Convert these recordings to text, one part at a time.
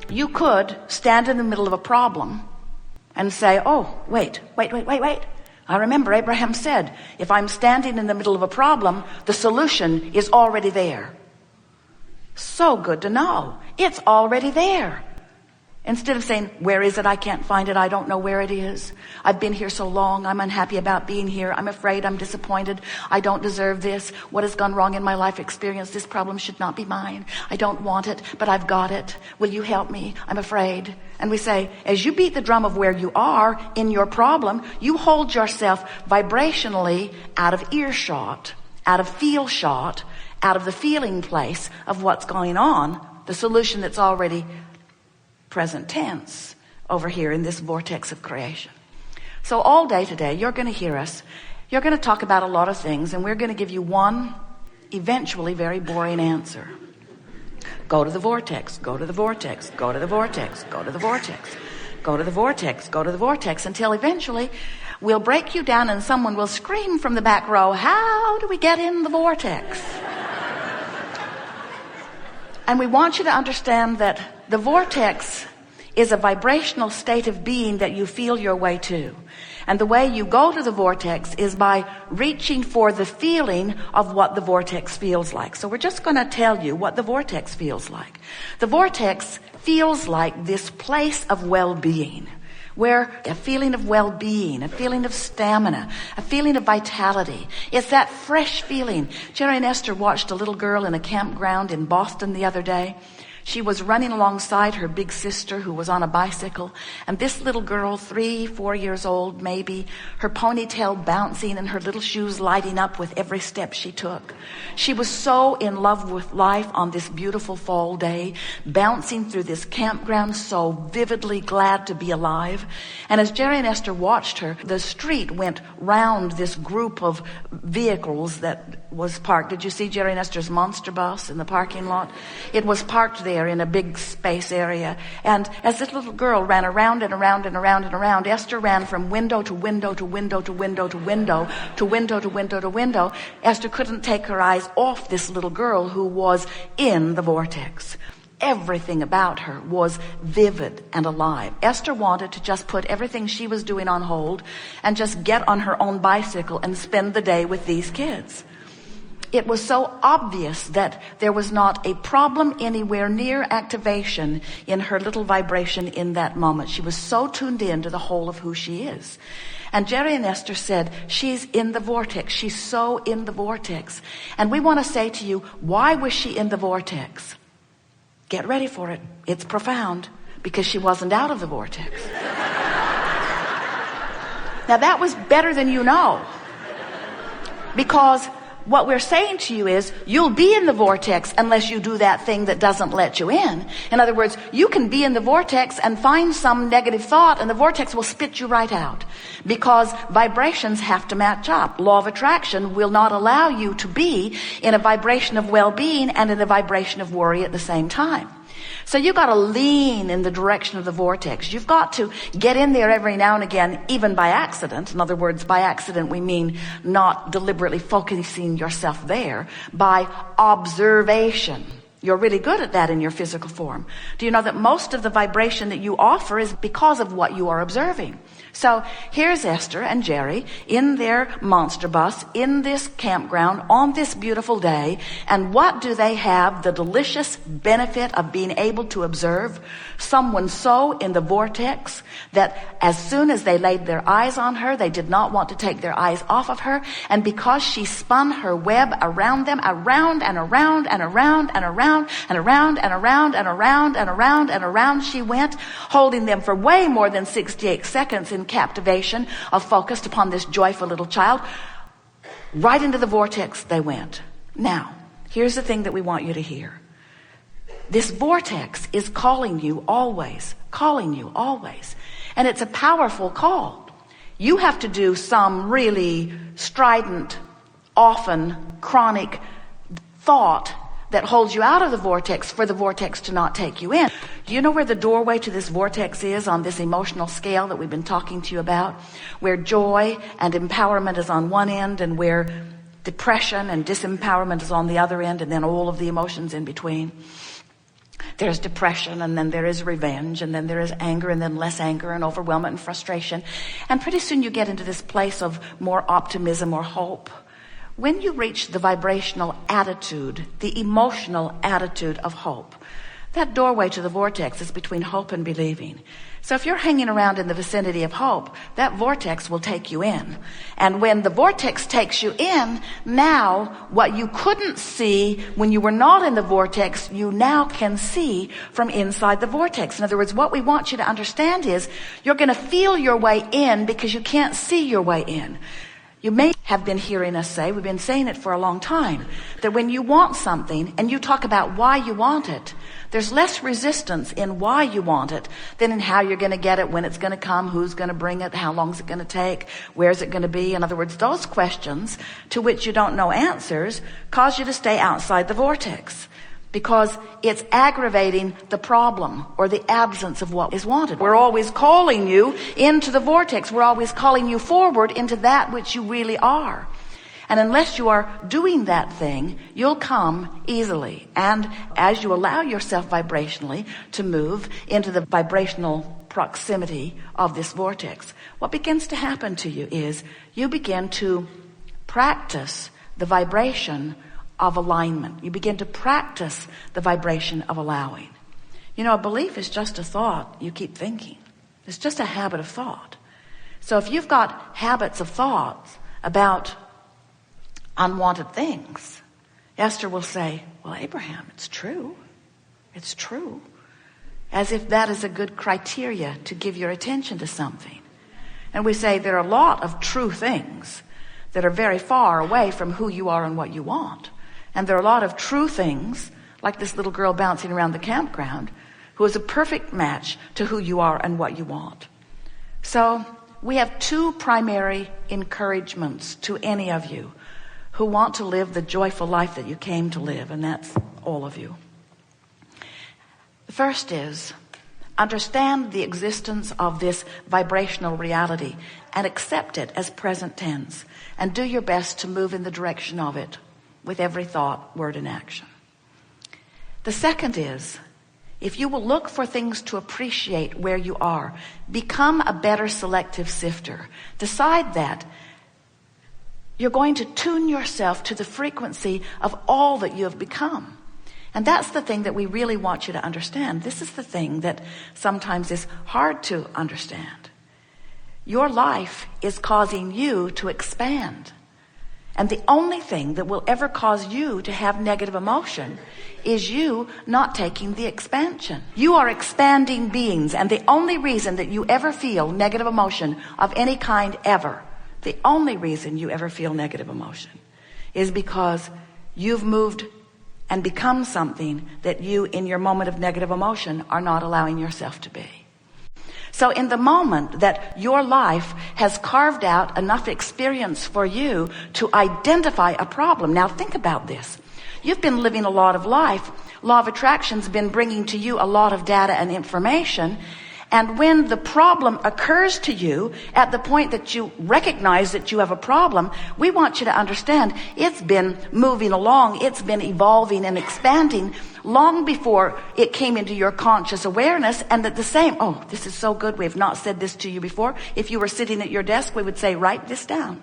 You could stand in the middle of a problem and say, oh, wait. I remember Abraham said, if I'm standing in the middle of a problem, the solution is already there. So good to know. It's already there. Instead of saying, where is it? I can't find it. I don't know where it is. I've been here so long. I'm unhappy about being here. I'm afraid. I'm disappointed. I don't deserve this. What has gone wrong in my life experience? This problem should not be mine. I don't want it, but I've got it. Will you help me? I'm afraid. And we say, as you beat the drum of where you are in your problem, you hold yourself vibrationally out of earshot, out of feel shot, out of the feeling place of what's going on, the solution that's already present tense over here in this vortex of creation. So all day today, you're going to hear us. You're going to talk about a lot of things, and we're going to give you one eventually very boring answer. Go to the vortex, go to the vortex, go to the vortex, go to the vortex, go to the vortex, go to the vortex, until eventually we'll break you down and someone will scream from the back row, how do we get in the vortex? And we want you to understand that the vortex is a vibrational state of being that you feel your way to. And the way you go to the vortex is by reaching for the feeling of what the vortex feels like. So we're just going to tell you what the vortex feels like. The vortex feels like this place of well-being, where a feeling of well-being, a feeling of stamina, a feeling of vitality. It's that fresh feeling. Jerry and Esther watched a little girl in a campground in Boston the other day. She was running alongside her big sister who was on a bicycle. And this little girl, 3-4 years old maybe, her ponytail bouncing and her little shoes lighting up with every step she took. She was so in love with life on this beautiful fall day, bouncing through this campground, so vividly glad to be alive. And as Jerry and Esther watched her, the street went round this group of vehicles that was parked. Did you see Jerry and Esther's monster bus in the parking lot? It was parked there in a big space area. And as this little girl ran around and around and around and around, Esther ran from window to window to window to window to window to window to window to window. Esther couldn't take her eyes off this little girl who was in the vortex. Everything about her was vivid and alive. Esther wanted to just put everything she was doing on hold and just get on her own bicycle and spend the day with these kids. It was so obvious that there was not a problem anywhere near activation in her little vibration in that moment. She was so tuned in to the whole of who she is. And Jerry and Esther said, she's in the vortex. She's so in the vortex. And we want to say to you, why was she in the vortex? Get ready for it. It's profound, because she wasn't out of the vortex. Now that was better than you know, because what we're saying to you is, you'll be in the vortex unless you do that thing that doesn't let you in. In other words, you can be in the vortex and find some negative thought, and the vortex will spit you right out, because vibrations have to match up. Law of attraction will not allow you to be in a vibration of well-being and in a vibration of worry at the same time. So you've got to lean in the direction of the vortex. You've got to get in there every now and again, even by accident. In other words, by accident we mean not deliberately focusing yourself there, by observation. You're really good at that in your physical form. Do you know that most of the vibration that you offer is because of what you are observing? So here's Esther and Jerry in their monster bus in this campground on this beautiful day. And what do they have? The delicious benefit of being able to observe someone so in the vortex that as soon as they laid their eyes on her, they did not want to take their eyes off of her. And because she spun her web around them, around and around and around and around and around and around and around and around and around she went, holding them for way more than 68 seconds in captivation of focused upon this joyful little child. Right into the vortex they went. Now, here's the thing that we want you to hear. This vortex is calling you always, calling you always. And it's a powerful call. You have to do some really strident, often chronic thought that holds you out of the vortex for the vortex to not take you in. Do you know where the doorway to this vortex is on this emotional scale that we've been talking to you about? Where joy and empowerment is on one end, and where depression and disempowerment is on the other end, and then all of the emotions in between. There's depression, and then there is revenge, and then there is anger, and then less anger, and overwhelmment and frustration. And pretty soon you get into this place of more optimism or hope. When you reach the vibrational attitude, the emotional attitude of hope, that doorway to the vortex is between hope and believing. So if you're hanging around in the vicinity of hope, that vortex will take you in. And when the vortex takes you in, now what you couldn't see when you were not in the vortex, you now can see from inside the vortex. In other words, what we want you to understand is you're going to feel your way in because you can't see your way in. You may have been hearing us say, we've been saying it for a long time, that when you want something and you talk about why you want it, there's less resistance in why you want it than in how you're going to get it, when it's going to come, who's going to bring it, how long is it going to take, where's it going to be. In other words, those questions to which you don't know answers cause you to stay outside the vortex, because it's aggravating the problem or the absence of what is wanted. We're always calling you into the vortex. We're always calling you forward into that which you really are. And unless you are doing that thing, you'll come easily. And as you allow yourself vibrationally to move into the vibrational proximity of this vortex, what begins to happen to you is you begin to practice the vibration of alignment. You begin to practice the vibration of allowing. You know, a belief is just a thought you keep thinking. It's just a habit of thought. So if you've got habits of thoughts about unwanted things, Esther will say, well, Abraham, it's true. It's true. As if that is a good criteria to give your attention to something. And we say there are a lot of true things that are very far away from who you are and what you want. And there are a lot of true things, like this little girl bouncing around the campground, who is a perfect match to who you are and what you want. So we have two primary encouragements to any of you who want to live the joyful life that you came to live, and that's all of you. The first is, understand the existence of this vibrational reality and accept it as present tense, and do your best to move in the direction of it with every thought, word, and action. The second is, if you will look for things to appreciate where you are, become a better selective sifter. Decide that you're going to tune yourself to the frequency of all that you have become. And that's the thing that we really want you to understand. This is the thing that sometimes is hard to understand. Your life is causing you to expand. And the only thing that will ever cause you to have negative emotion is you not taking the expansion. You are expanding beings, and the only reason that you ever feel negative emotion of any kind ever, the only reason you ever feel negative emotion is because you've moved and become something that you, in your moment of negative emotion, are not allowing yourself to be. So in the moment that your life has carved out enough experience for you to identify a problem. Now think about this. You've been living a lot of life. Law of Attraction's been bringing to you a lot of data and information. And when the problem occurs to you at the point that you recognize that you have a problem, we want you to understand it's been moving along, it's been evolving and expanding long before it came into your conscious awareness. And that the same, oh, this is so good, we have not said this to you before. If you were sitting at your desk, we would say, write this down.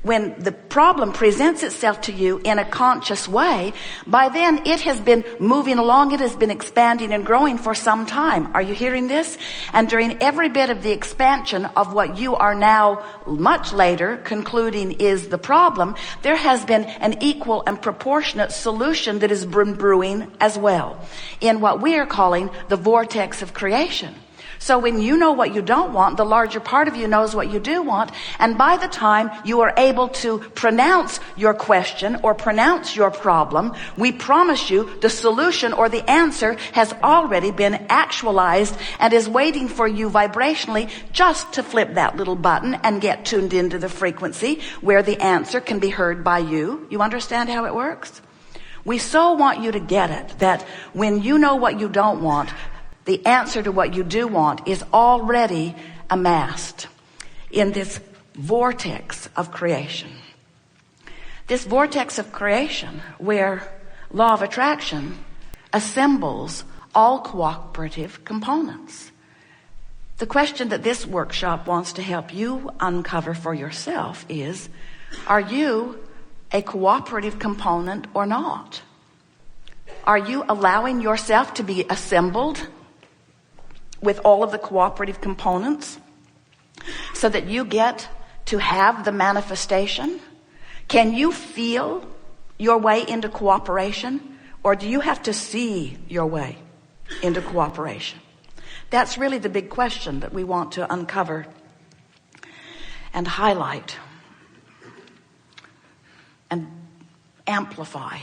When the problem presents itself to you in a conscious way, by then it has been moving along, it has been expanding and growing for some time. Are you hearing this? And during every bit of the expansion of what you are now much later concluding is the problem, there has been an equal and proportionate solution that is brewing as well in what we are calling the vortex of creation. So when you know what you don't want, the larger part of you knows what you do want. And by the time you are able to pronounce your question or pronounce your problem, we promise you the solution or the answer has already been actualized and is waiting for you vibrationally just to flip that little button and get tuned into the frequency where the answer can be heard by you. You understand how it works? We so want you to get it that when you know what you don't want, the answer to what you do want is already amassed in this vortex of creation. This vortex of creation where law of attraction assembles all cooperative components. The question that this workshop wants to help you uncover for yourself is, are you a cooperative component or not? Are you allowing yourself to be assembled with all of the cooperative components so that you get to have the manifestation? Can you feel your way into cooperation, or do you have to see your way into cooperation? That's really the big question that we want to uncover and highlight and amplify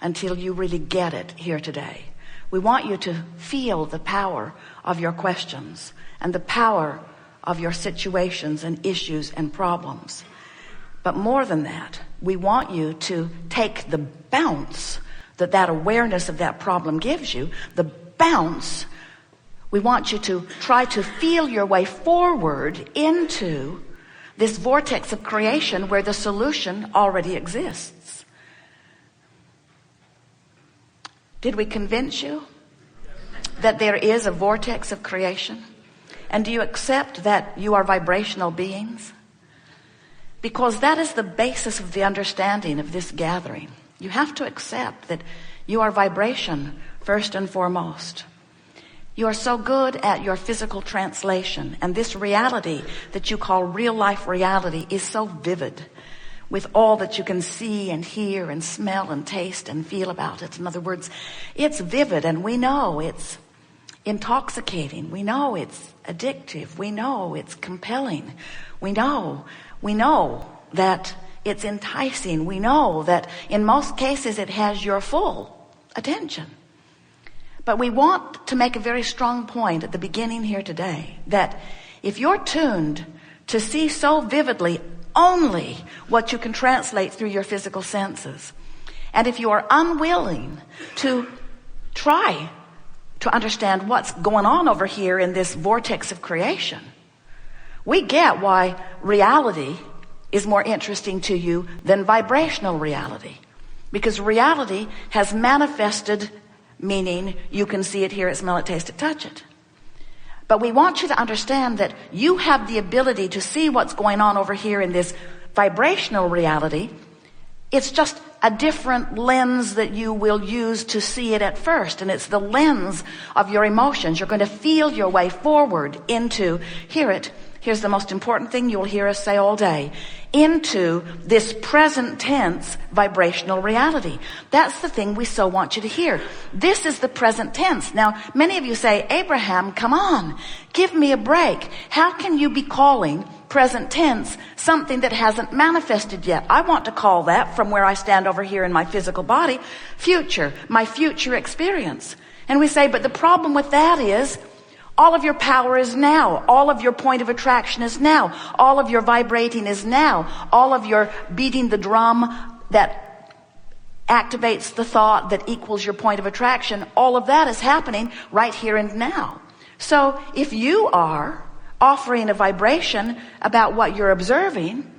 until you really get it here today. We want you to feel the power of your questions and the power of your situations and issues and problems. But more than that, we want you to take the bounce that awareness of that problem gives you, the bounce. We want you to try to feel your way forward into this vortex of creation where the solution already exists. Did we convince you that there is a vortex of creation? And do you accept that you are vibrational beings? Because that is the basis of the understanding of this gathering. You have to accept that you are vibration first and foremost. You are so good at your physical translation, and this reality that you call real life reality is so vivid with all that you can see and hear and smell and taste and feel about it. In other words, it's vivid, and we know it's intoxicating. We know it's addictive. We know it's compelling. We know that it's enticing. We know that in most cases it has your full attention. But we want to make a very strong point at the beginning here today that if you're tuned to see so vividly only what you can translate through your physical senses, and if you are unwilling to try to understand what's going on over here in this vortex of creation, we get why reality is more interesting to you than vibrational reality. Because reality has manifested, meaning you can see it, hear it, smell it, taste it, touch it. But we want you to understand that you have the ability to see what's going on over here in this vibrational reality. It's just a different lens that you will use to see it at first. And it's the lens of your emotions. You're going to feel your way forward into, here's the most important thing you'll hear us say all day, into this present tense vibrational reality. That's the thing we so want you to hear. This is the present tense. Now, many of you say, Abraham, come on, give me a break. How can you be calling present tense something that hasn't manifested yet? I want to call that, from where I stand over here in my physical body, future, my future experience. And we say, but the problem with that is, all of your power is now. All of your point of attraction is now. All of your vibrating is now. All of your beating the drum that activates the thought that equals your point of attraction, all of that is happening right here and now. So if you are offering a vibration about what you're observing,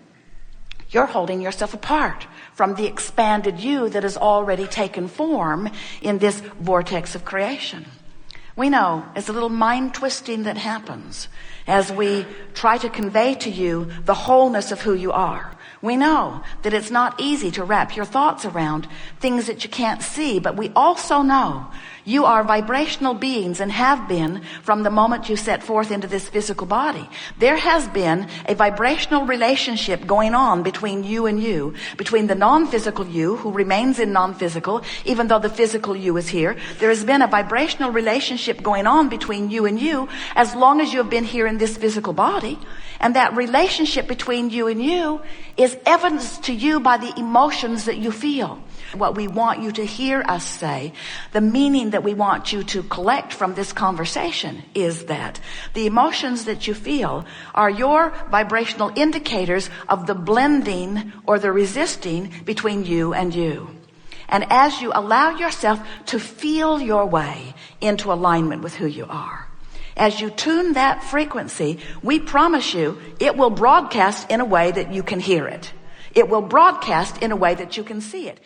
you're holding yourself apart from the expanded you that has already taken form in this vortex of creation. We know it's a little mind twisting that happens as we try to convey to you the wholeness of who you are. We know that it's not easy to wrap your thoughts around things that you can't see, but we also know you are vibrational beings and have been from the moment you set forth into this physical body. There has been a vibrational relationship going on between you and you, between the non-physical you who remains in non-physical, even though the physical you is here. There has been a vibrational relationship going on between you and you as long as you have been here in this physical body. And that relationship between you and you is evidenced to you by the emotions that you feel. What we want you to hear us say, the meaning that we want you to collect from this conversation is that the emotions that you feel are your vibrational indicators of the blending or the resisting between you and you. And as you allow yourself to feel your way into alignment with who you are, as you tune that frequency, we promise you it will broadcast in a way that you can hear it. It will broadcast in a way that you can see it.